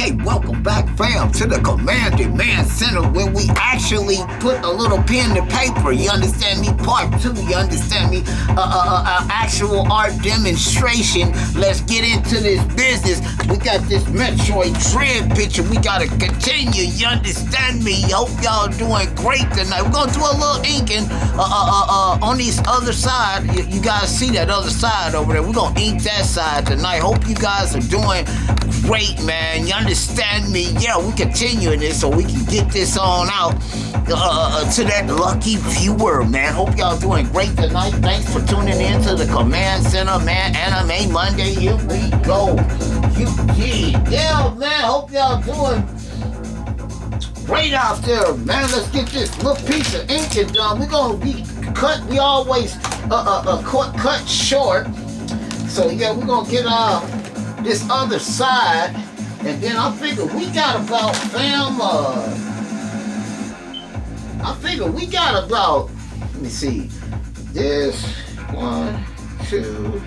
Hey, welcome back, fam, to the Command Center, where we actually put a little pen to paper. You understand me? Part 2. You understand me? Actual art demonstration. Let's get into this business. We got this Metroid Dread picture. We gotta continue. You understand me? Hope y'all doing great tonight. We're gonna do a little inking on this other side. You guys see that other side over there? We're gonna ink that side tonight. Hope you guys are doing great, man. You understand me? Yeah, we continuing this so we can get this on out to that lucky viewer, man. Hope y'all doing great tonight. Thanks for tuning in to the Command Center, man. Anime Monday, here we go. Yeah, man. Hope y'all doing great out there, man. Let's get this little piece of ink done. We're gonna be cut. We always cut short. So yeah, we're gonna get this other side, and then I figure we got about, fam, let me see, this, 1, 2,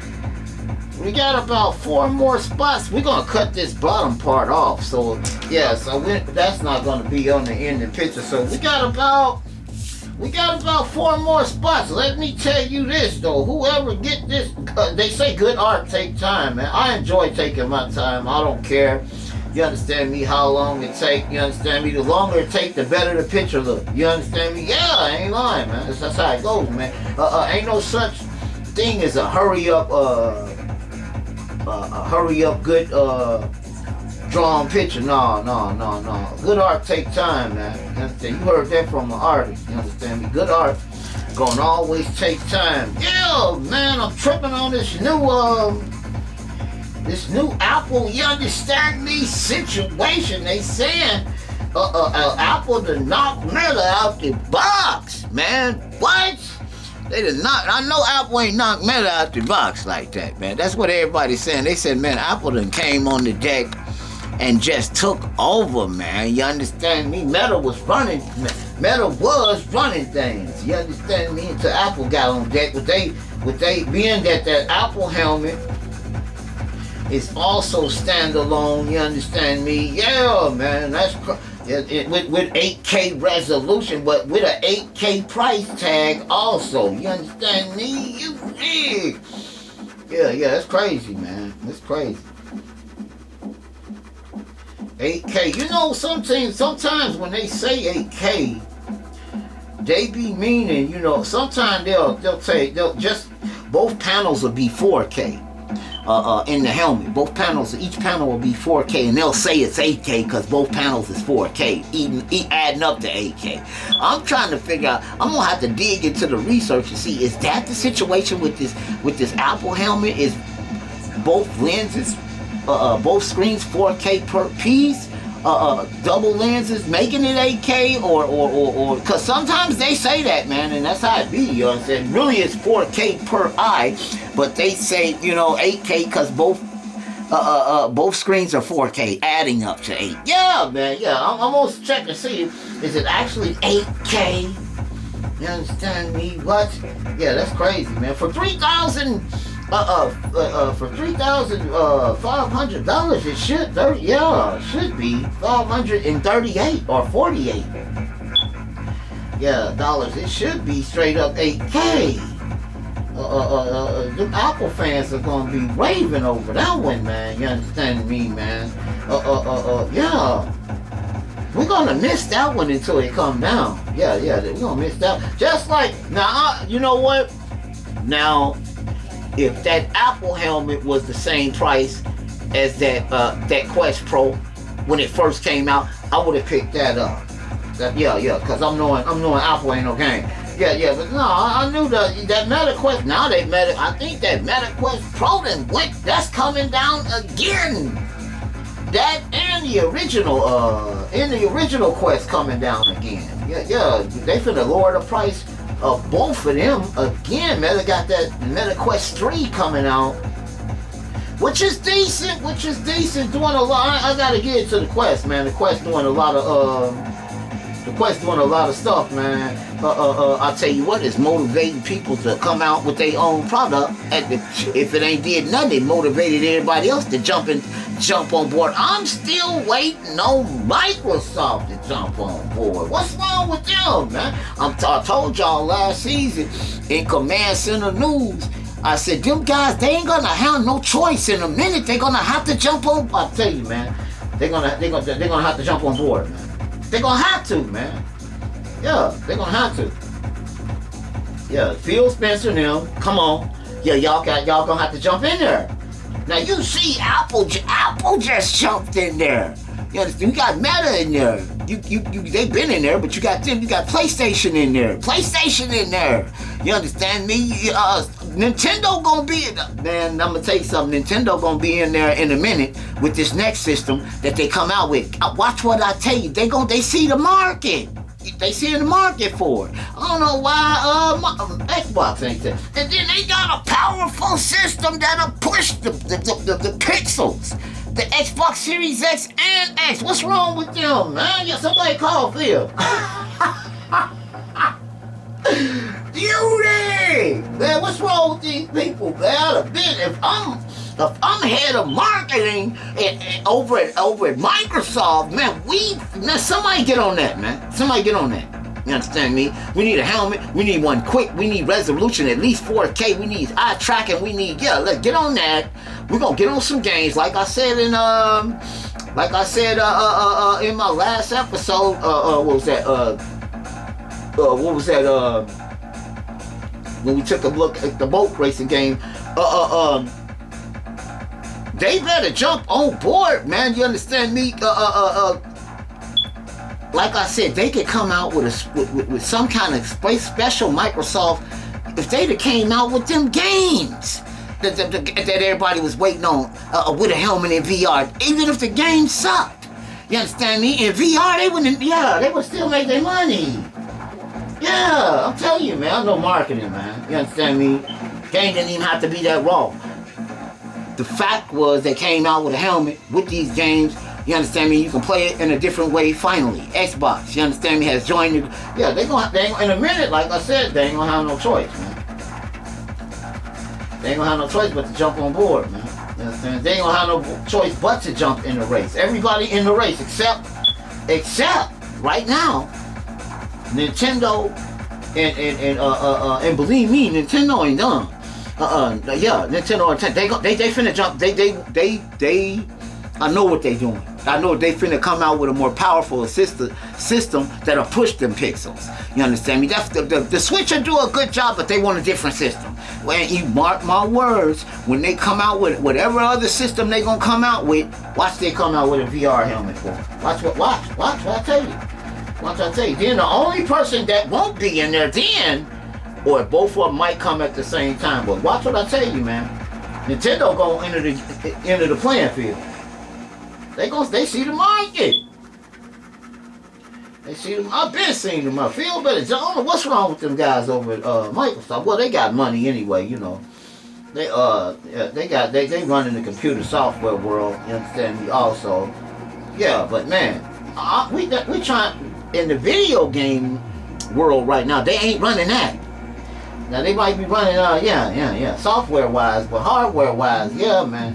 we got about 4 more spots. We're gonna cut this bottom part off, so yeah, so that's not gonna be on the end of the picture, so we got about 4 more spots. Let me tell you this though, whoever get this, they say good art take time, man. I enjoy taking my time. I don't care. You understand me? How long it take? You understand me? The longer it take, the better the picture look. You understand me? Yeah, I ain't lying, man. That's how it goes, man. Ain't no such thing as a hurry up good drawn picture. No. Good art take time, man. You understand? You heard that from an artist. You understand me? Good art gonna always take time. Yeah, man. I'm tripping on this new Apple. You understand me? Situation. They saying Apple to knock Meta out the box, man. What? They did not. I know Apple ain't knocked Meta out the box like that, man. That's what everybody's saying. They said, man, Apple done came on the deck and just took over, man. You understand me? Meta was running things. You understand me? Until Apple got on deck. With they being that Apple helmet is also standalone. You understand me? Yeah, man. That's with 8K resolution, but with an 8K price tag also. You understand me? Yeah, that's crazy, man. That's crazy. 8K. You know, sometimes when they say 8K, they be meaning, you know, sometimes they'll just, both panels will be 4K. In the helmet, each panel will be 4K, and they'll say it's 8K because both panels is 4K, adding up to 8K. I'm trying to figure out. I'm gonna have to dig into the research and see, is that the situation with this Apple helmet? Is both lenses, both screens 4K per piece? Double lenses making it 8K, or because sometimes they say that, man, and that's how it be. You know what I'm saying? Really, it's 4K per eye, but they say, you know, 8K because both screens are 4K, adding up to 8. Yeah, man. Yeah, I'm gonna check and see, is it actually 8K? You understand me? What? Yeah, that's crazy, man. For $3,000. For $3,500, it should be $538 or 48. Yeah, dollars. It should be straight up 8K. The Apple fans are gonna be raving over that one, man. You understand me, man? Yeah. We're gonna miss that one until it come down. Yeah, we're gonna miss that. Just like now, you know what? Now, if that Apple helmet was the same price as that Quest Pro when it first came out, I would have picked that up. Because I'm knowing Apple ain't no game. Yeah, but no, I knew that Meta Quest. Now I think that Meta Quest Pro that's coming down again. That and the original Quest coming down again. Yeah, they finna lower the price of both of them again. Meta got that Meta Quest 3 coming out, which is decent. Doing a lot. I gotta get it to the Quest, man. The Quest doing a lot of The Quest doing a lot of stuff, man. I'll tell you what, it's motivating people to come out with their own product. If it ain't did nothing, it motivated everybody else to jump on board. I'm still waiting on Microsoft to jump on board. What's wrong with them, man? I told y'all last season in Command Center News, I said, them guys, they ain't gonna have no choice. In a minute, they're gonna have to jump on. I'll tell you, man, they're gonna have to jump on board, man. They're gonna have to, man. Yeah, they're gonna have to. Yeah, Phil Spencer now, come on. Yeah, y'all gonna have to jump in there. Now you see, Apple just jumped in there. You understand? You got Meta in there. They've been in there, but you got PlayStation in there. You understand me? Nintendo gonna be in there. Man, I'm gonna tell you something. Nintendo gonna be in there in a minute with this next system that they come out with. Watch what I tell you. They see the market. They see the market for it. I don't know why Xbox ain't there. And then they got a powerful system that'll push the pixels. The Xbox Series X and X. What's wrong with them, man? Yeah, somebody call Phil. Beauty! Man, what's wrong with these people, man? If I'm head of marketing over at Microsoft, man, somebody get on that, man. Somebody get on that. You understand me? We need a helmet. We need one quick. We need resolution at least 4K. We need eye tracking. We need, let's get on that. We're gonna get on some games, like I said in my last episode. What was that? When we took a look at the boat racing game. They better jump on board, man. You understand me? Like I said, they could come out with some kind of special Microsoft. If they'd have came out with them games that everybody was waiting on with a helmet in VR, even if the game sucked. You understand me? In VR, they would still make their money. Yeah, I'm telling you, man. I know marketing, man. You understand me? Game didn't even have to be that raw. The fact was they came out with a helmet with these games. You understand me? You can play it in a different way. Finally, Xbox, you understand me, has joined you. Yeah, they ain't, in a minute, like I said, they ain't gonna have no choice, man. They ain't gonna have no choice but to jump on board, man. You understand? They ain't gonna have no choice but to jump in the race. Everybody in the race, except right now, Nintendo and believe me, Nintendo ain't done. Nintendo, they finna jump. They I know what they doing. I know they finna come out with a more powerful system that'll push them pixels. You understand me? That's the Switch will do a good job, but they want a different system. When you mark my words, when they come out with whatever other system they gonna come out with, watch they come out with a VR helmet for them. Watch what I tell you. Watch I tell you. Then the only person that won't be in there then, or both of them might come at the same time. But watch what I tell you, man. Nintendo gonna enter the playing field. They see the market. They see them. I've been seeing them. I feel better. I don't know what's wrong with them guys over at Microsoft. Well, they got money anyway, you know. They run in the computer software world. You understand me? Also, yeah. But man, we trying in the video game world right now. They ain't running that. Now they might be running, software wise, but hardware wise, yeah, man.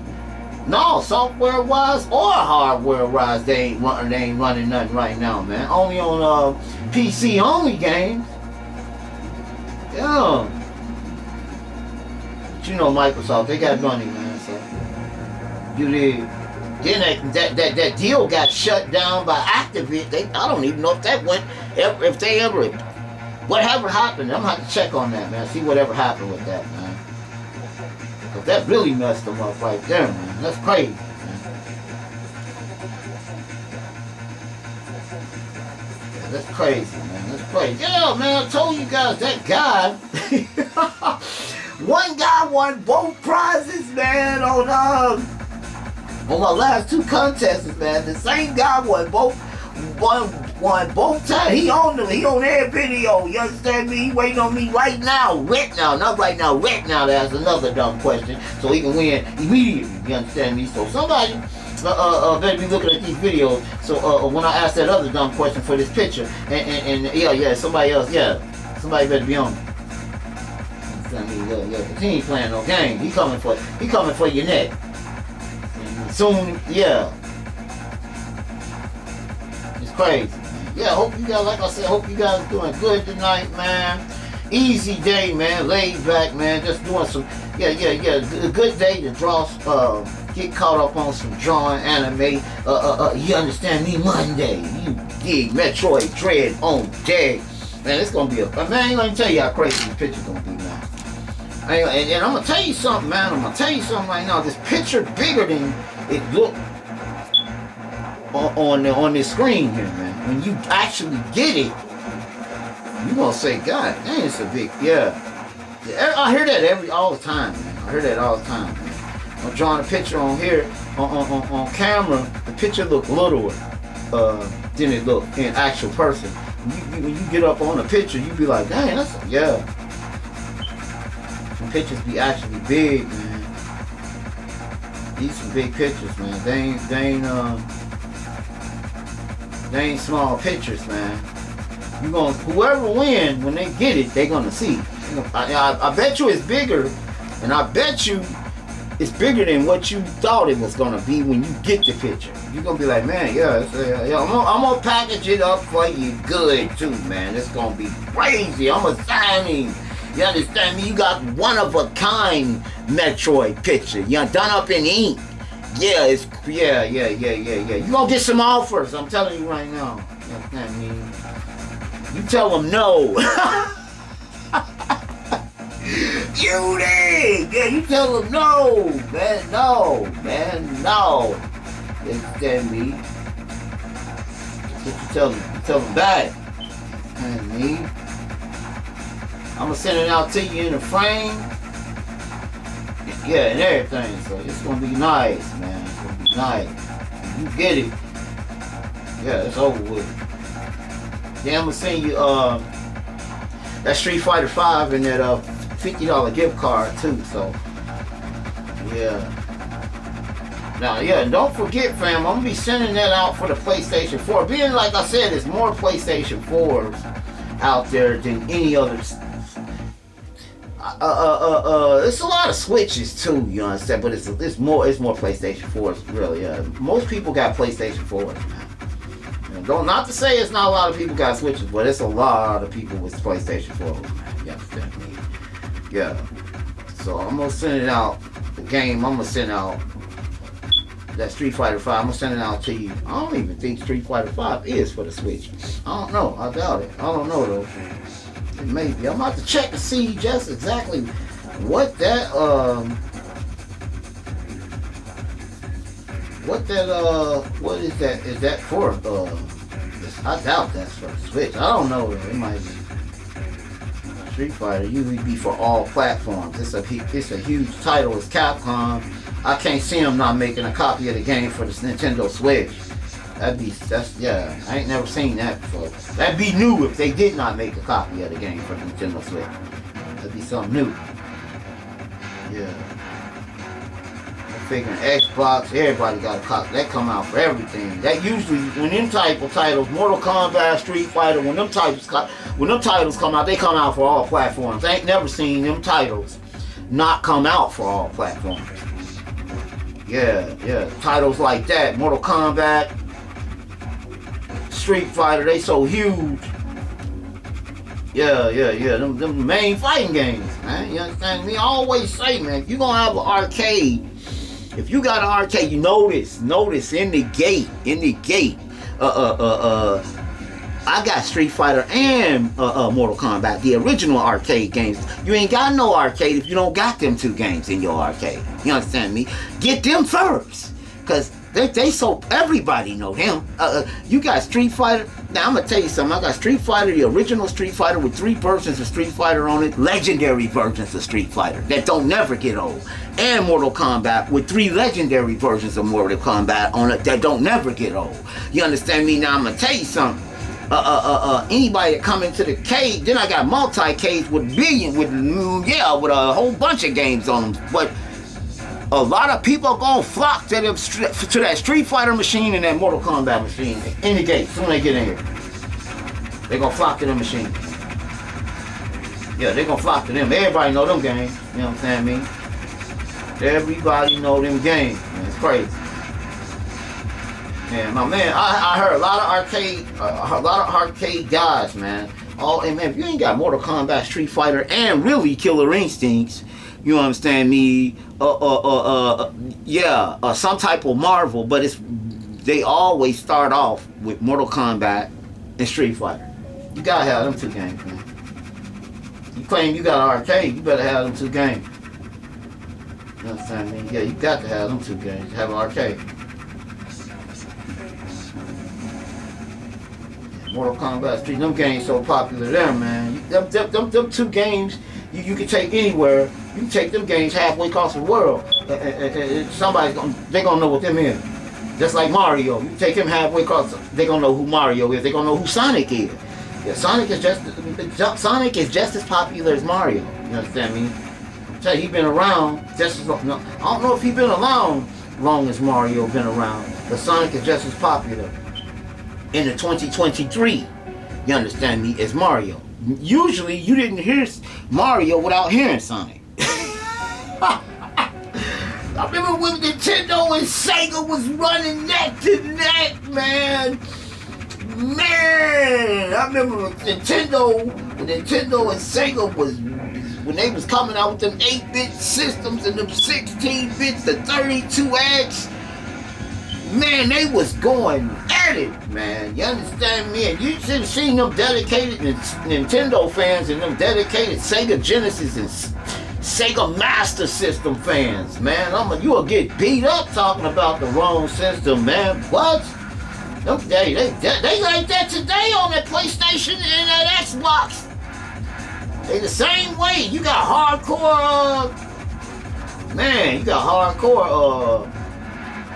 No, software wise or hardware wise, they ain't running nothing right now, man. Only on PC only games. Yeah. But you know Microsoft, they got money, man. So you did. Then that deal got shut down by Activision. I don't even know if that went. Whatever happened, I'm gonna have to check on that, man. See whatever happened with that, man. Cause that really messed them up right there, man. That's crazy, man. Yeah, that's crazy, man. That's crazy. Yeah, man, I told you guys that guy. One guy won both prizes, man, on my last two contests, man. The same guy won both times. He on every video. You understand me? He waiting on me right now. Not right now. Right now. That's another dumb question. So he can win immediately. You understand me? So somebody better be looking at these videos. So when I ask that other dumb question for this picture, and yeah, somebody else, somebody better be on it. I mean, cause he ain't playing no game. He coming for your neck. And soon, it's crazy. Yeah, hope you guys, like I said, hope you guys doing good tonight, man. Easy day, man. Laid back, man. Just doing some, a good day to draw, get caught up on some drawing, anime. You understand me? Monday. You dig Metroid Dread on deck. Man, it's gonna be man, I ain't gonna tell you how crazy this picture's gonna be, man. And I'm gonna tell you something, man. I'm gonna tell you something right now. This picture bigger than it looked on this screen here, man. When you actually get it, you gonna say, God dang, it's a big, I hear that all the time, man. I hear that all the time, man. I'm drawing a picture on here, on camera, the picture look littler than it look in actual person. When you get up on a picture, you be like, dang, that's some pictures be actually big, man. These some big pictures, man. They ain't small pictures, man. Whoever win, when they get it, they gonna see. I bet you it's bigger, and I bet you it's bigger than what you thought it was gonna be when you get the picture. You're gonna be like, man, I'm gonna package it up for you good too, man. It's gonna be crazy. I'm a signing. You understand me? You got one of a kind Metroid picture. You done up in ink. Yeah, You gonna get some offers. I'm telling you right now. You understand me? You tell them no. You did. Yeah, you tell them no, man. No. You understand me? That's what you tell them. You tell them back. You understand me? I'm gonna send it out to you in a frame. And everything. So it's gonna be nice, man. It's gonna be nice. You get it. Yeah, it's over with. Then I'm gonna send you that Street Fighter 5 and that $50 gift card too. So now and don't forget, fam, I'm gonna be sending that out for the PlayStation 4. Being like I said, there's more PlayStation 4s out there than any other. It's a lot of Switches too, you understand, but it's more PlayStation 4s, really. Most people got PlayStation 4s, man. Don't, not to say it's not a lot of people got Switches, but it's a lot of people with PlayStation 4s, man. You understand me? Yeah. So I'm gonna send it out. The game, I'm gonna send out that Street Fighter 5. I'm gonna send it out to you. I don't even think Street Fighter 5 is for the Switch. I don't know. I doubt it. I don't know though. Maybe I'm about to check to see just exactly what that what is that? Is that for? I doubt that's for the Switch. I don't know though. It might be. Street Fighter usually be for all platforms. It's a huge title. It's Capcom. I can't see them not making a copy of the game for the Nintendo Switch. I ain't never seen that before. That'd be new if they did not make a copy of the game for the Nintendo Switch. That'd be something new. Yeah. I'm figuring Xbox, everybody got a copy. That come out for everything. That usually, when them type of titles, Mortal Kombat, Street Fighter, when them titles come out, they come out for all platforms. I ain't never seen them titles not come out for all platforms. Yeah. Titles like that, Mortal Kombat, Street Fighter, they so huge. Yeah. Them main fighting games, man. You understand me? I always say, man, if you gonna have an arcade, if you got an arcade, you notice in the gate, I got Street Fighter and Mortal Kombat, the original arcade games. You ain't got no arcade if you don't got them two games in your arcade. You understand me? Get them first, cause they so everybody know them. You got Street Fighter. Now I'm gonna tell you something. I got Street Fighter, the original Street Fighter with 3 versions of Street Fighter on it, legendary versions of Street Fighter that don't never get old, and Mortal Kombat with 3 legendary versions of Mortal Kombat on it that don't never get old. You understand me? Now I'm gonna tell you something. Anybody that come into the cage, then I got multi-cage with a whole bunch of games on them. But a lot of people are gonna flock to them to that Street Fighter machine and that Mortal Kombat machine in the gate. Soon they get in here, they gonna flock to them machines. Yeah, they gonna flock to them. Everybody know them games. You know what I'm saying? I mean, everybody know them games. Man, it's crazy. Man, my man, I heard a lot of arcade guys, man. Oh, and man, if you ain't got Mortal Kombat, Street Fighter, and really Killer Instincts, you understand me? Some type of Marvel, but they always start off with Mortal Kombat and Street Fighter. You gotta have them two games, man. You claim you got an arcade, you better have them two games. You understand me? Yeah, you got to have them two games to have an arcade. Mortal Kombat, Street, them games so popular there, man. Them two games you can take anywhere. You can take them games halfway across the world, and they gonna know what them is. Just like Mario, you take him halfway across, they gonna know who Mario is. They gonna know who Sonic is. Yeah, Sonic is just as popular as Mario. You understand me? I tell you, he been around just as long. No, I don't know if he been around long as Mario been around, but Sonic is just as popular in the 2023. You understand me? As Mario. Usually, you didn't hear Mario without hearing Sonic. I remember when Nintendo and Sega was running neck to neck, man. Man, I remember when Nintendo and Sega was, when they was coming out with them 8-bit systems and them 16 bits, the 32X. Man, they was going at it, man. You understand me? And you should have seen them dedicated Nintendo fans and them dedicated Sega Genesis and Sega Master System fans, man. You will get beat up talking about the wrong system, man. What? They like that today on that PlayStation and that Xbox. They the same way. You got hardcore, you got hardcore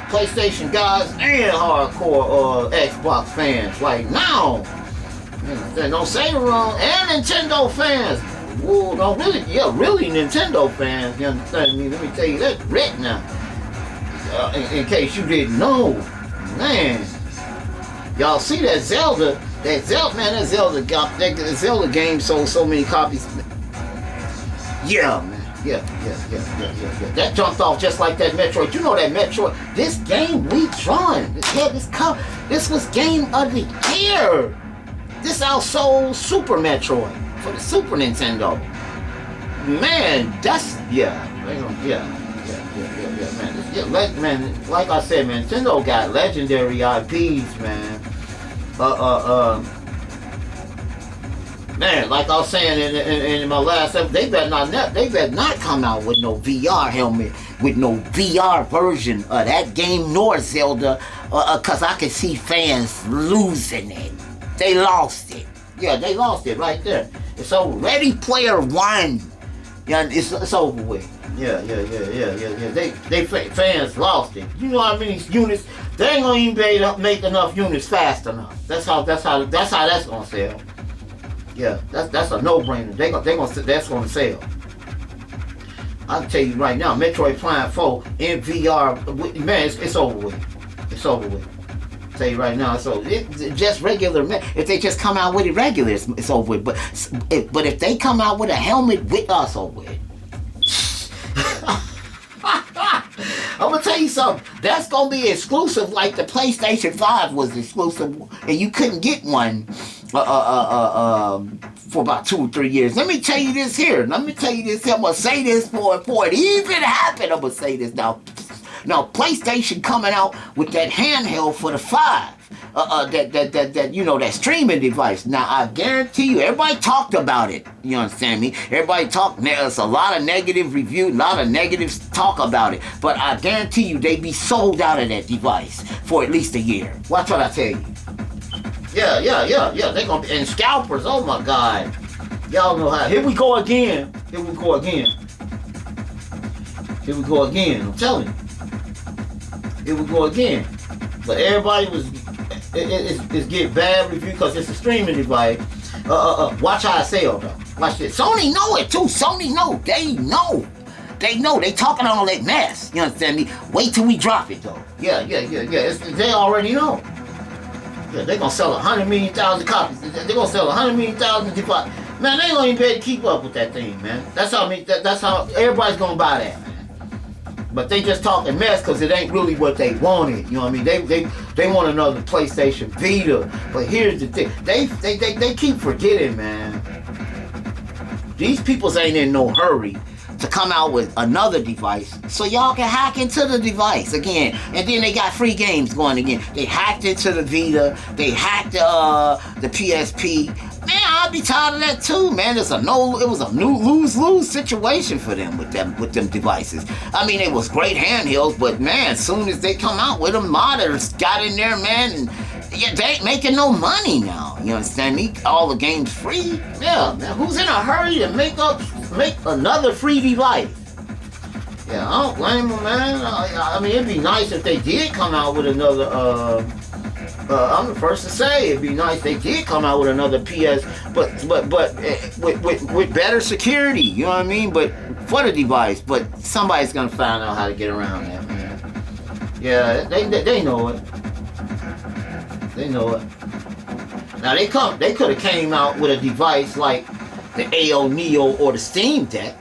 PlayStation guys and hardcore Xbox fans right now. Don't say the wrong, and Nintendo fans. Ooh, really Nintendo fans. You understand me? Let me tell you that right now. In case you didn't know, man. Y'all see that Zelda game sold so many copies. Yeah, man. Yeah. That jumped off just like that Metroid. You know that Metroid. This game we trying. This was game of the year. This outsold Super Metroid for the Super Nintendo. Man, man, like I said, man, Nintendo got legendary IPs, man. Man, like I was saying in my last episode, they better not come out with no VR helmet, with no VR version of that game nor Zelda, cause I can see fans losing it. They lost it. Yeah, they lost it right there. So Ready Player One, yeah, it's over with. Yeah. They fans lost it. You know how many units? They ain't gonna even be able to make enough units fast enough. That's how that's gonna sell. Yeah, that's a no-brainer. That's gonna sell. I can tell you right now, Metroid Prime 4 in VR, man, it's over with. It's over with. I'll tell you right now, so it's just regular. If they just come out with it regular, it's over with. But if they come out with a helmet with us, over with. I'm gonna tell you something. That's gonna be exclusive, like the PlayStation 5 was exclusive, and you couldn't get one for about 2 or 3 years. Let me tell you this here. I'm gonna say this for it even happened. I'm gonna say this now. Now, PlayStation coming out with that handheld for the 5. That streaming device. Now, I guarantee you, everybody talked about it. You understand me? Everybody talked. There's a lot of negative reviews, a lot of negatives talk about it. But I guarantee you, they be sold out of that device for at least a year. Watch what I tell you. Yeah. They gonna be, and scalpers. Oh my God. Y'all know how. Here we go again. I'm telling you. Here we go again. But everybody it's getting bad review because it's a streaming device. Watch how I sell though. Watch this. Sony know it too. Sony know. They know. They know. They talking all that mess. You understand me? Wait till we drop it, though. Yeah. They already know. Yeah, they're going to sell 100 million copies. They're going to sell 100 million devices. Man, they ain't going to even be able to keep up with that thing, man. That's how everybody's going to buy that, man. But they just talking mess because it ain't really what they wanted. You know what I mean? They want another PlayStation Vita. But here's the thing. They keep forgetting, man. These peoples ain't in no hurry to come out with another device so y'all can hack into the device again. And then they got free games going again. They hacked into the Vita. They hacked the PSP. Man, I'd be tired of that too, man. It was a new lose-lose situation for them with them devices. I mean, it was great handhelds, but man, as soon as they come out with them, modders got in there, man, and yeah, they ain't making no money now. You understand me? All the games free. Yeah, man. Who's in a hurry to make another free device? Yeah, I don't blame them, man. I mean, it'd be nice if they did come out with another. I'm the first to say it'd be nice if they did come out with another PS, but with better security. You know what I mean? But for the device, but somebody's gonna find out how to get around that, man. Yeah, they know it. They know it. Now they could have came out with a device like the AO Neo or the Steam Deck.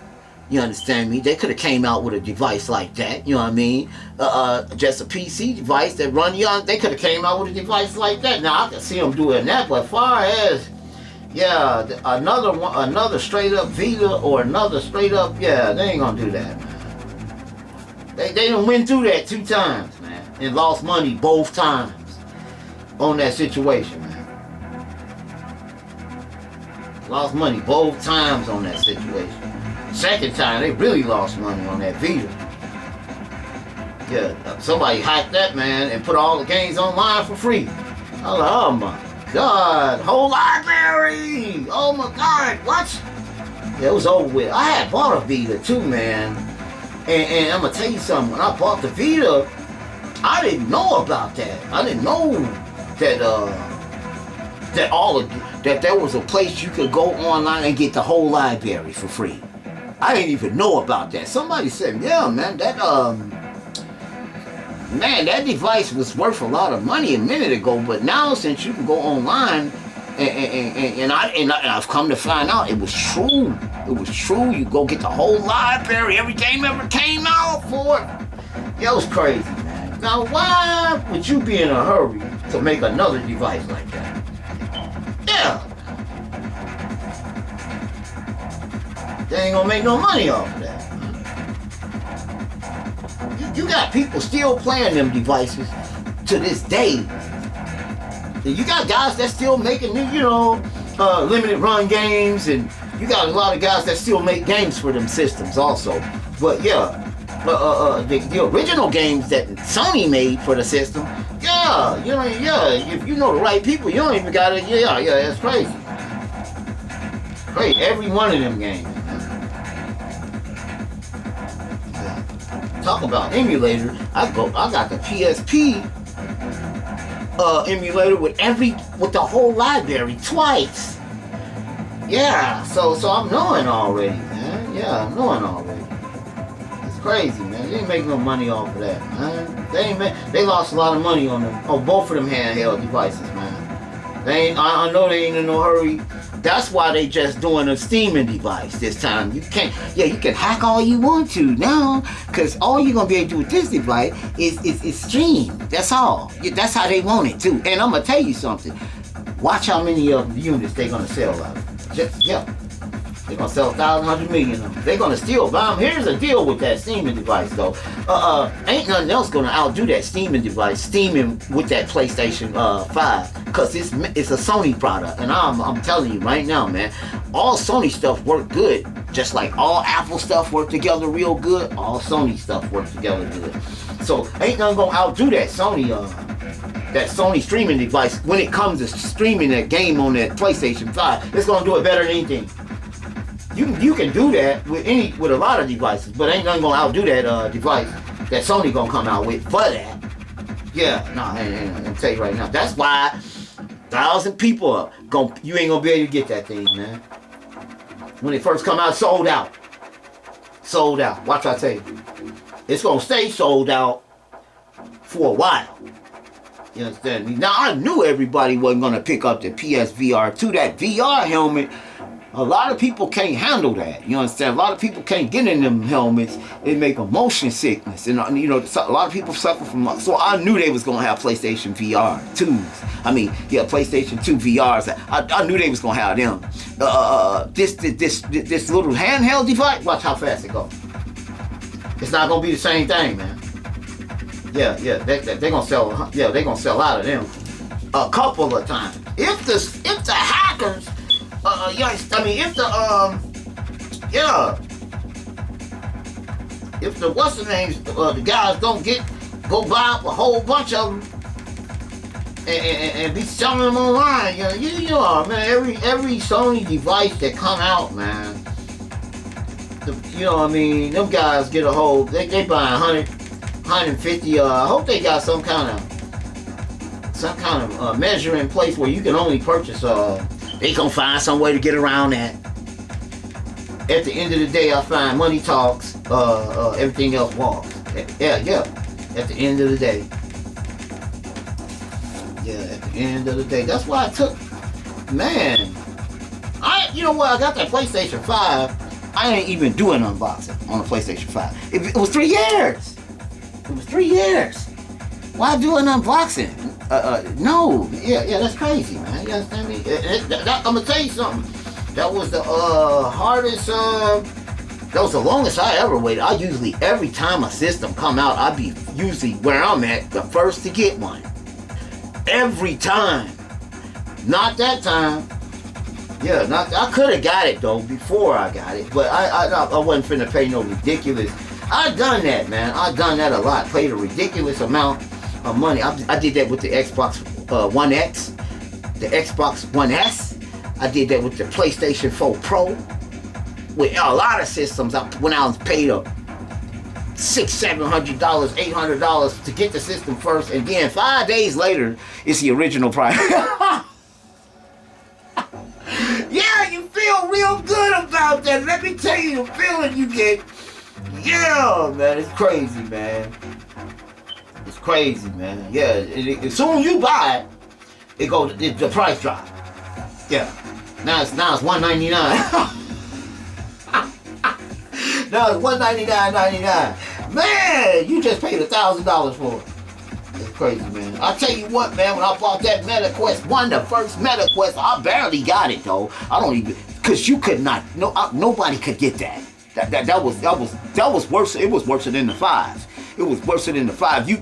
You understand me? They could have came out with a device like that. You know what I mean? Just a PC device that run young. They could have came out with a device like that. Now I can see them doing that, but far as another straight up Vita or another straight up, yeah, they ain't gonna do that, man. They done went through that 2 times, man, and lost money both times on that situation, man. Lost money both times on that situation. Second time, they really lost money on that Vita. Yeah, somebody hacked that, man, and put all the games online for free. I was like, oh my God, whole library! Oh my God, what? Yeah, it was over with. I had bought a Vita too, man. And I'm gonna tell you something, when I bought the Vita, I didn't know about that. I didn't know that there was a place you could go online and get the whole library for free. I didn't even know about that. Somebody said, yeah, man, that device was worth a lot of money a minute ago, but now since you can go online, and I've come to find out it was true. It was true. You go get the whole library, every game ever came out for it. Yeah, it was crazy, man. Now, why would you be in a hurry to make another device like that? Yeah. They ain't gonna make no money off of that. You got people still playing them devices to this day. You got guys that still making, limited run games, and you got a lot of guys that still make games for them systems also. But yeah, the original games that Sony made for the system, if you know the right people, you don't even gotta, that's crazy. Crazy, every one of them games. Talk about emulator. I got the PSP emulator with the whole library twice. Yeah, so I'm knowing already, man. Yeah, I'm knowing already. It's crazy, man. They ain't making no money off of that, man. They lost a lot of money on both of them handheld devices, man. I know they ain't in no hurry. That's why they just doing a steaming device this time. You can hack all you want to now, because all you're going to be able to do with this device is stream. That's all. That's how they want it too. And I'm going to tell you something. Watch how many of the units they're going to sell out. They're going to sell 1,100 million of them. They're going to still buy them. Here's the deal with that steaming device, though. Ain't nothing else going to outdo that steaming device, steaming with that PlayStation 5. Because it's a Sony product. And I'm telling you right now, man, all Sony stuff work good. Just like all Apple stuff work together real good, all Sony stuff work together good. So ain't nothing going to outdo that Sony streaming device when it comes to streaming that game on that PlayStation 5. It's going to do it better than anything. You can do that with a lot of devices, but ain't nothing gonna outdo that device that Sony gonna come out with for that. Yeah, I'm gonna tell you right now. That's why 1,000 people you ain't gonna be able to get that thing, man. When it first come out, sold out. Sold out. Watch what I tell you. It's gonna stay sold out for a while. You understand me? Now I knew everybody wasn't gonna pick up the PSVR 2. That VR helmet, a lot of people can't handle that. You understand? A lot of people can't get in them helmets. It make a motion sickness, and you know, a lot of people suffer from. So I knew they was gonna have PlayStation VR 2s. I mean, yeah, PlayStation 2 VRs. I knew they was gonna have them. This little handheld device. Watch how fast it goes. It's not gonna be the same thing, man. Yeah, they gonna sell. Yeah, they gonna sell out of them a couple of times. If the hackers, if the what's the names, the guys don't go buy a whole bunch of them and be selling them online, you know, man. Every Sony device that come out, man. You know what I mean? Them guys get a whole. They buy 100. 150. I hope they got some kind of measure in place where you can only purchase. They gonna find some way to get around that. At the end of the day, I find money talks. Everything else walks. Yeah. At the end of the day. Yeah. At the end of the day. That's why I took. Man, you know what? I got that PlayStation 5. I ain't even doing unboxing on the PlayStation 5. It was 3 years. It was 3 years. Why do an unboxing? No. Yeah, that's crazy, man. You understand me? I'm gonna tell you something. That was the hardest, that was the longest I ever waited. I usually, every time a system come out, I be usually where I'm at, the first to get one. Every time. Not that time. Yeah, I could have got it though before I got it, but I wasn't finna pay no ridiculous. I done that, man. I done that a lot. Paid a ridiculous amount of money. I did that with the Xbox One X, the Xbox One S. I did that with the PlayStation 4 Pro. With a lot of systems, I went out and paid $600, $700, $800 to get the system first, and then 5 days later, it's the original price. Yeah, you feel real good about that. Let me tell you the feeling you get. Yeah, man, it's crazy, man. It's crazy, man. Yeah, as soon as you buy it, the price drop. Yeah. Now it's $199. Now it's $199.99. Man, you just paid $1,000 for it. It's crazy, man. I tell you what, man, when I bought that MetaQuest 1, the first MetaQuest, I barely got it though. I don't even, cause you could not, nobody could get that. That was worse. It was worse than the 5. It was worse than the 5. You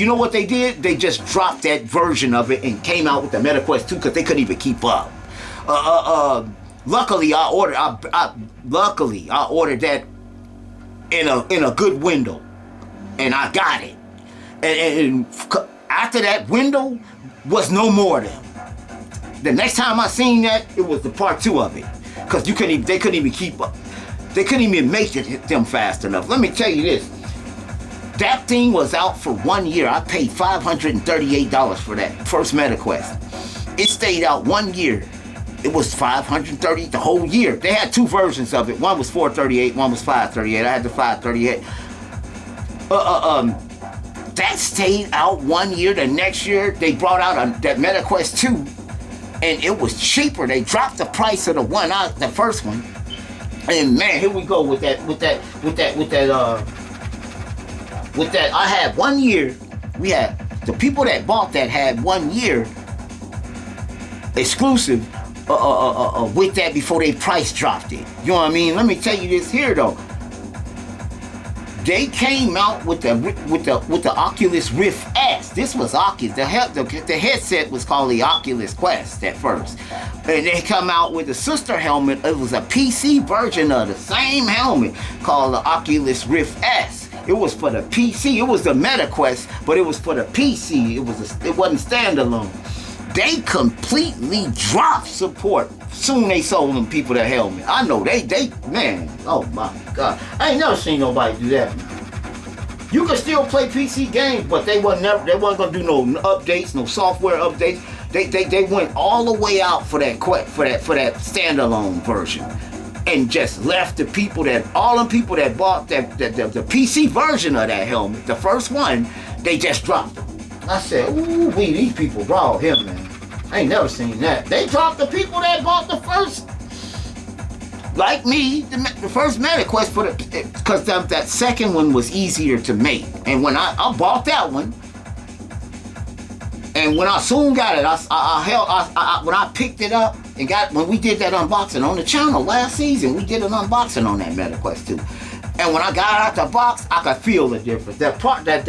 know what they did? They just dropped that version of it and came out with the MetaQuest 2 because they couldn't even keep up. Luckily, I ordered that in a good window, and I got it. And after that window was no more of them. The next time I seen that, it was the part 2 of it, because they couldn't even keep up. They couldn't even make it them fast enough. Let me tell you this. That thing was out for 1 year. I paid $538 for that first MetaQuest. It stayed out 1 year. It was $530 the whole year. They had 2 versions of it. One was $438, one was $538. I had the $538. That stayed out 1 year. The next year, they brought out that MetaQuest 2, and it was cheaper. They dropped the price of the first one. And man, here we go with that. I had 1 year. We had the people that bought that had 1 year exclusive with that before they price dropped it. You know what I mean? Let me tell you this here though. They came out with the Oculus Rift S. This was Oculus. The headset was called the Oculus Quest at first. And they come out with a sister helmet. It was a PC version of the same helmet called the Oculus Rift S. It was for the PC. It was the MetaQuest, but it was for the PC. It wasn't standalone. They completely dropped support. Soon they sold them people the helmet. I know they man, oh my God. I ain't never seen nobody do that. You can still play PC games, but they wasn't gonna do no updates, no software updates. They went all the way out for that standalone version. and just left the people that, all them people that bought the PC version of that helmet, the first one, they just dropped them. I said, ooh, these people raw him, man. I ain't never seen that. They dropped the people that bought the first, like me, the first MetaQuest, for the, because that second one was easier to make. And when I bought that one, and when I soon got it, when I picked it up and when we did that unboxing on the channel last season, we did an unboxing on that MetaQuest 2. And when I got out the box, I could feel the difference. That part, that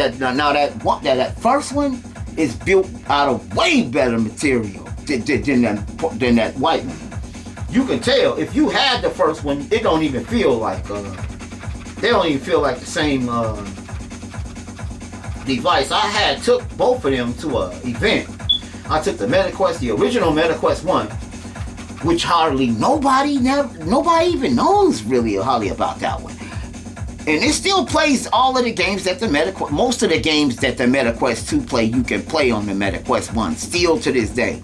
first one is built out of way better material than that white one. You can tell if you had the first one, it don't even feel like they don't even feel like the same device. I took both of them to an event. I took the MetaQuest, the original MetaQuest 1, which nobody even knows really hardly about that one. And it still plays all of the games that most of the games that the MetaQuest 2 play, you can play on the MetaQuest 1, still to this day.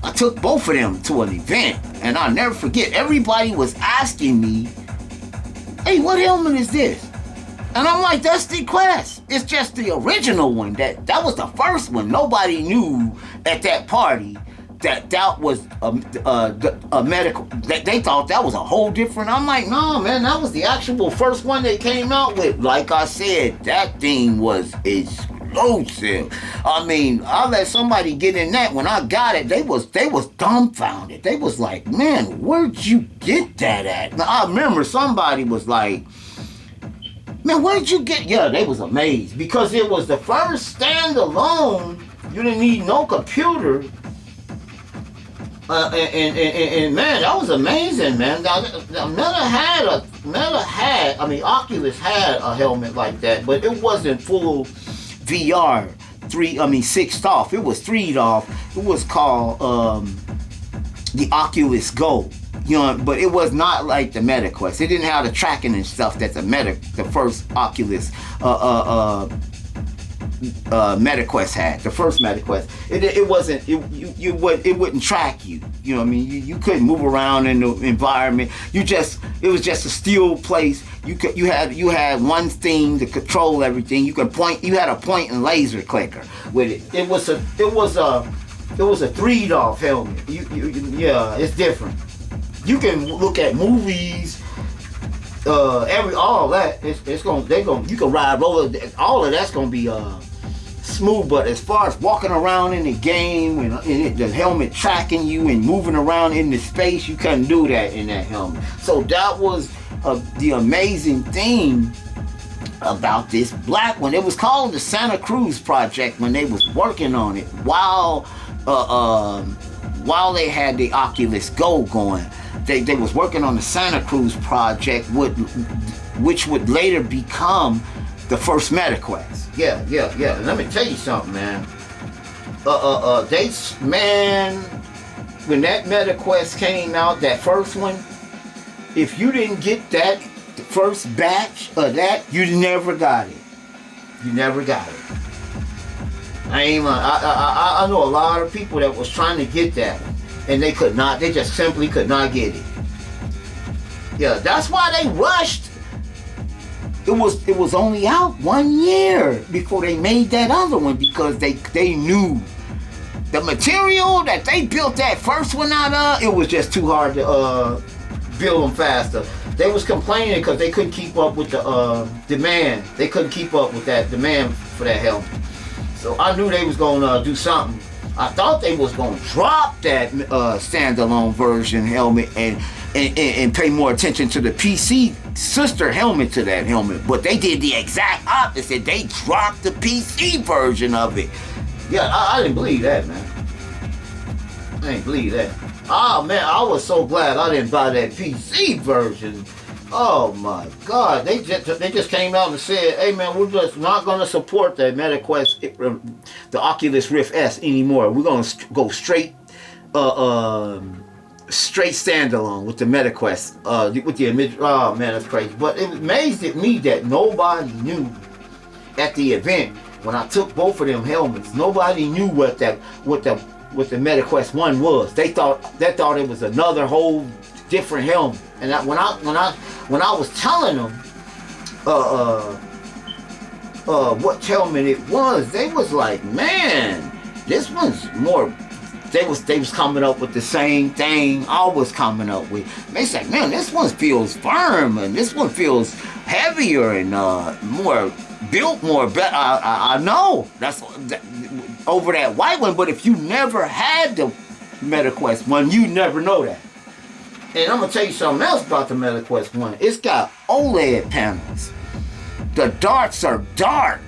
I took both of them to an event, and I'll never forget, everybody was asking me, hey, what helmet is this? And I'm like, that's the Quest. It's just the original one. That was the first one. Nobody knew at that party that was a medical. They thought that was a whole different. I'm like, no, man, that was the actual first one they came out with. Like I said, that thing was explosive. I mean, I let somebody get in that. When I got it, they was dumbfounded. They was like, man, where'd you get that at? Now, I remember somebody was like, man, where'd you get? Yeah, they was amazed because it was the first standalone. You didn't need no computer. And man, that was amazing, man. Oculus had a helmet like that, but it wasn't full VR. 6th off. It was 3'd off. It was called the Oculus Go. You know, but it was not like the MetaQuest. It didn't have the tracking and stuff that the first Oculus MetaQuest had. The first MetaQuest, it wouldn't track you. You know what I mean? You couldn't move around in the environment. It was just a still place. You had one thing to control everything. You had a point and laser clicker with it. It was a 3'd off helmet. Yeah, it's different. You can look at movies, all that. You can ride roller. All of that's gonna be smooth. But as far as walking around in the game and the helmet tracking you and moving around in the space, you couldn't do that in that helmet. So that was the amazing thing about this black one. It was called the Santa Cruz Project when they was working on it while they had the Oculus Go going. They was working on the Santa Cruz Project, which would later become the first MetaQuest. Yeah. Let me tell you something, man. When that MetaQuest came out, that first one, if you didn't get that, the first batch of that, you never got it. You never got it. I know a lot of people that was trying to get that one. And they could not, they just simply could not get it. Yeah, that's why they rushed. It was only out 1 year before they made that other one because they knew the material that they built that first one out of, it was just too hard to build them faster. They was complaining because they couldn't keep up with the demand. They couldn't keep up with that demand for that helmet. So I knew they was gonna do something. I thought they was gonna drop that standalone version helmet and pay more attention to the PC sister helmet to that helmet, but they did the exact opposite. They dropped the PC version of it. Yeah, I didn't believe that, man. I didn't believe that. Oh man, I was so glad I didn't buy that PC version. Oh my God, they just came out and said, hey man, we're just not gonna support the MetaQuest, the Oculus Rift S anymore. We're gonna go straight standalone with the MetaQuest, with the image. Oh man, that's crazy. But it amazed me that nobody knew at the event when I took both of them helmets. Nobody knew what the MetaQuest 1 was. They thought it was another whole different helmet. And when I was telling them what helmet it was, they was like, man, this one's more. They was coming up with the same thing I was coming up with. They said, man, this one feels firm and this one feels heavier and more built, more better. I know that's over that white one, but if you never had the MetaQuest 1, you never know that. And I'm gonna tell you something else about the MetaQuest 1. It's got OLED panels. The darks are dark.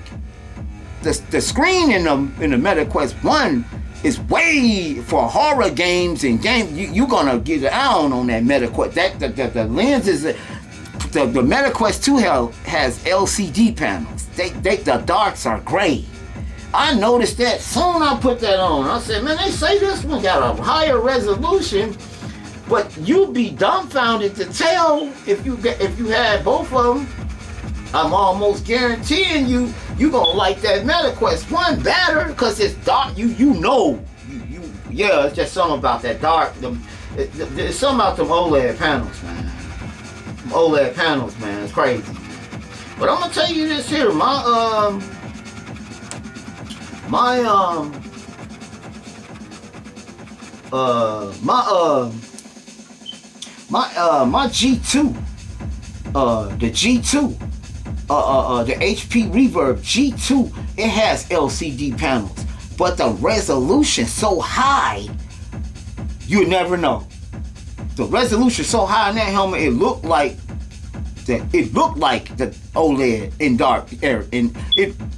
The screen in the MetaQuest 1 is way for horror games and games. You're gonna get down on that MetaQuest. The lenses, the MetaQuest 2 has LCD panels. The darks are gray. I noticed that soon I put that on. I said, man, they say this one got a higher resolution, but you'd be dumbfounded to tell if you had both of them. I'm almost guaranteeing you gonna like that MetaQuest 1 better because it's dark. Yeah, it's just something about that dark. It's something about them OLED panels, man. OLED panels, man, it's crazy. But I'm gonna tell you this here, my G2, the G2, the HP Reverb G2, it has LCD panels, but the resolution so high, you never know. The resolution so high in that helmet, it looked like the OLED in dark air, and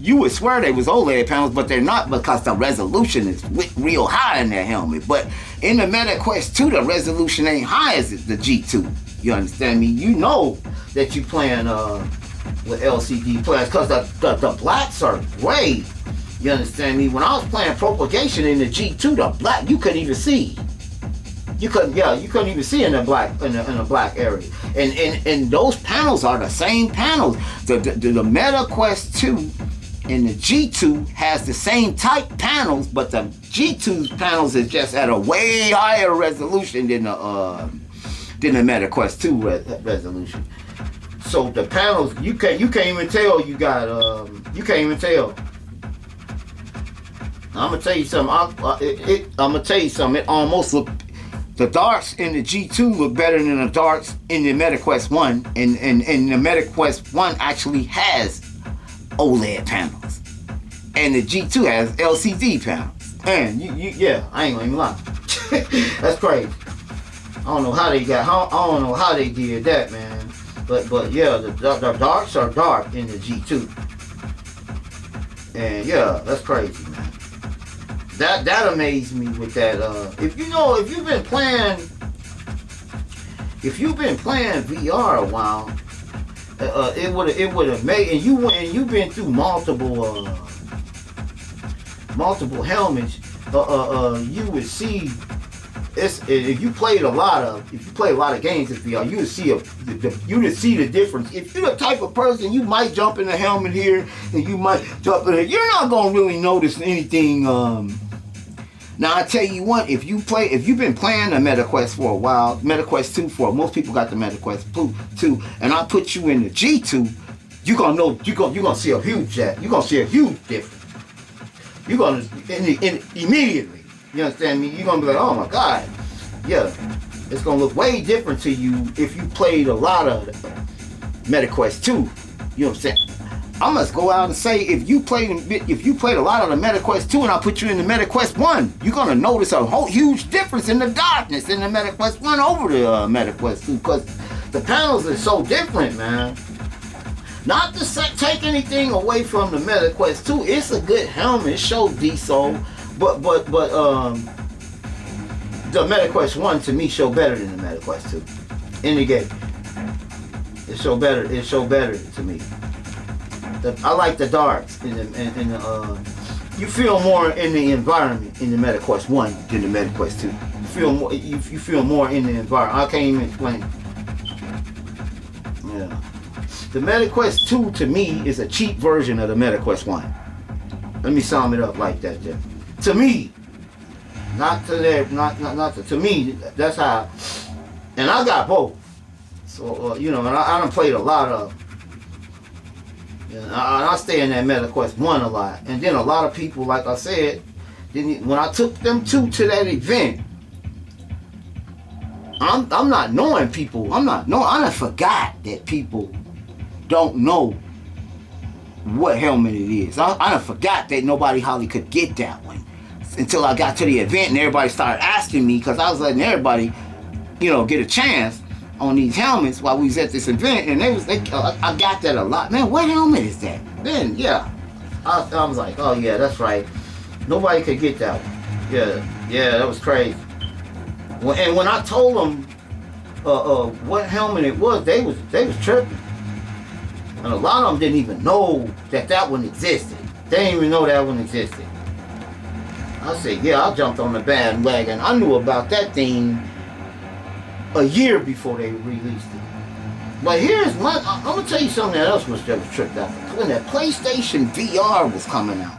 you would swear they was OLED panels, but they're not because the resolution is real high in that helmet. But in the MetaQuest 2, the resolution ain't high as the G2. You understand me? You know that you playing with LCD players because the blacks are gray. You understand me? When I was playing Propagation in the G2, the black you couldn't even see. You couldn't even see in the black area. And those panels are the same panels. The MetaQuest 2 and the G2 has the same type panels, but the G2's panels is just at a way higher resolution than the MetaQuest 2 resolution. So the panels, you can't even tell you got you can't even tell. I'm gonna tell you something. I'm gonna tell you something. It almost look. The darks in the G2 look better than the darks in the MetaQuest 1, and the MetaQuest 1 actually has OLED panels, and the G2 has LCD panels. And yeah, I ain't gonna even lie. That's crazy. I don't know how they did that, man. But yeah, the darks are dark in the G2, and yeah, that's crazy, man. That amazed me with that. If you've been playing VR a while, it would have made. And you've been through multiple helmets. You would see. If you play a lot of games in VR, you would see the difference. If you're the type of person, you might jump in the helmet here and you might jump in there. You're not gonna really notice anything. Now I tell you what, if you've been playing the MetaQuest for a while, MetaQuest 2 most people got the MetaQuest 2, and I put you in the G2, you're gonna see a huge difference. You're gonna immediately. You understand me? You're gonna be like, oh my God, yeah, it's gonna look way different to you if you played a lot of MetaQuest 2. You know what I'm saying? I must go out and say if you played a lot of the MetaQuest 2 and I put you in the MetaQuest 1, you're gonna notice a whole huge difference in the darkness in the MetaQuest 1 over the MetaQuest 2 because the panels are so different, man. Not to take anything away from the MetaQuest 2, it's a good helmet, it shows diesel, but the MetaQuest 1 to me show better than the MetaQuest 2 in the game. It show better to me. I like the darks in the you feel more in the environment in the MetaQuest 1 than the MetaQuest 2. You feel more in the environment. I can't even explain. Yeah. The MetaQuest 2 to me is a cheap version of the MetaQuest 1. Let me sum it up like that, Jeff. To me, to me, that's how And I got both. So, and I done played a lot of. And I stay in that MetaQuest 1 a lot. And then a lot of people, like I said, when I took them to that event, I'm not knowing people. I done forgot that people don't know what helmet it is. I done forgot that nobody hardly could get that one until I got to the event and everybody started asking me, because I was letting everybody, get a chance on these helmets while we was at this event, and I got that a lot. Man, what helmet is that? Then I was like, oh yeah, that's right. Nobody could get that one. Yeah, that was crazy. And when I told them what helmet it was, they was tripping. And a lot of them didn't even know that one existed. They didn't even know that one existed. I said, yeah, I jumped on the bandwagon. I knew about that thing a year before they released it. But I'm going to tell you something else that was tripped out. When that PlayStation VR was coming out,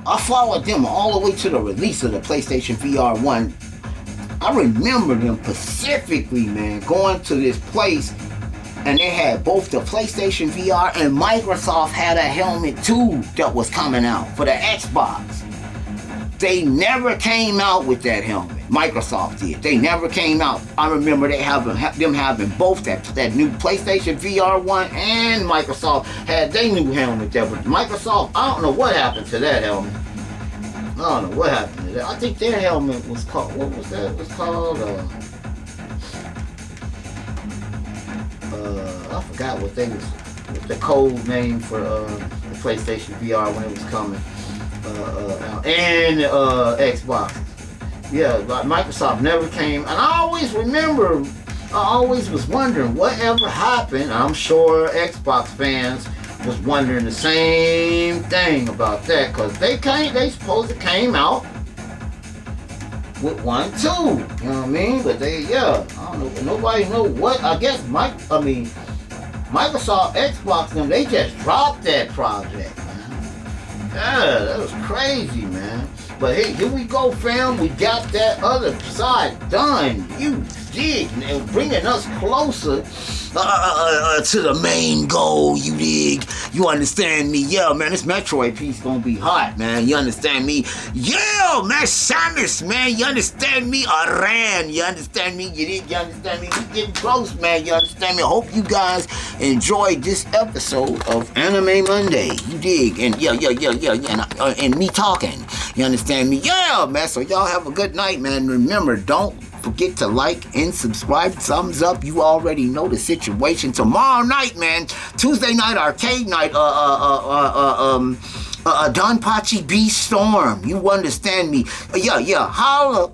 I followed them all the way to the release of the PlayStation VR 1. I remember them specifically, man, going to this place, and they had both the PlayStation VR and Microsoft had a helmet too that was coming out for the Xbox. They never came out with that helmet. Microsoft did. They never came out. I remember them having both that new PlayStation VR 1 and Microsoft had their new helmet there. But Microsoft, I don't know what happened to that helmet. I don't know what happened to that. I think their helmet was called, what was that? It was called, I forgot what the code name for the PlayStation VR when it was coming. And Xbox. Yeah, but Microsoft never came. And I always was wondering whatever happened. I'm sure Xbox fans was wondering the same thing about that, because they supposed to came out with 1 too. You know what I mean? But I don't know. Nobody know what. I guess Microsoft, Xbox, they just dropped that project. Yeah, that was crazy, man. But hey, here we go, fam. We got that other side done. You dig? And bringing us closer to the main goal. You dig? You understand me? Yeah, man, this Metroid piece gonna be hot, man. You understand me? Yeah, man, Samus, man. You understand me? Aran, you understand me? You dig? You understand me? We getting close, man. You understand me? I hope you guys enjoyed this episode of Anime Monday. You dig? And and me talking. You understand me? Yeah, man. So y'all have a good night, man. Remember, don't forget to like and subscribe. Thumbs up. You already know the situation. Tomorrow night, man. Tuesday night, arcade night. Don Pachi B Storm. You understand me? Yeah. Holla.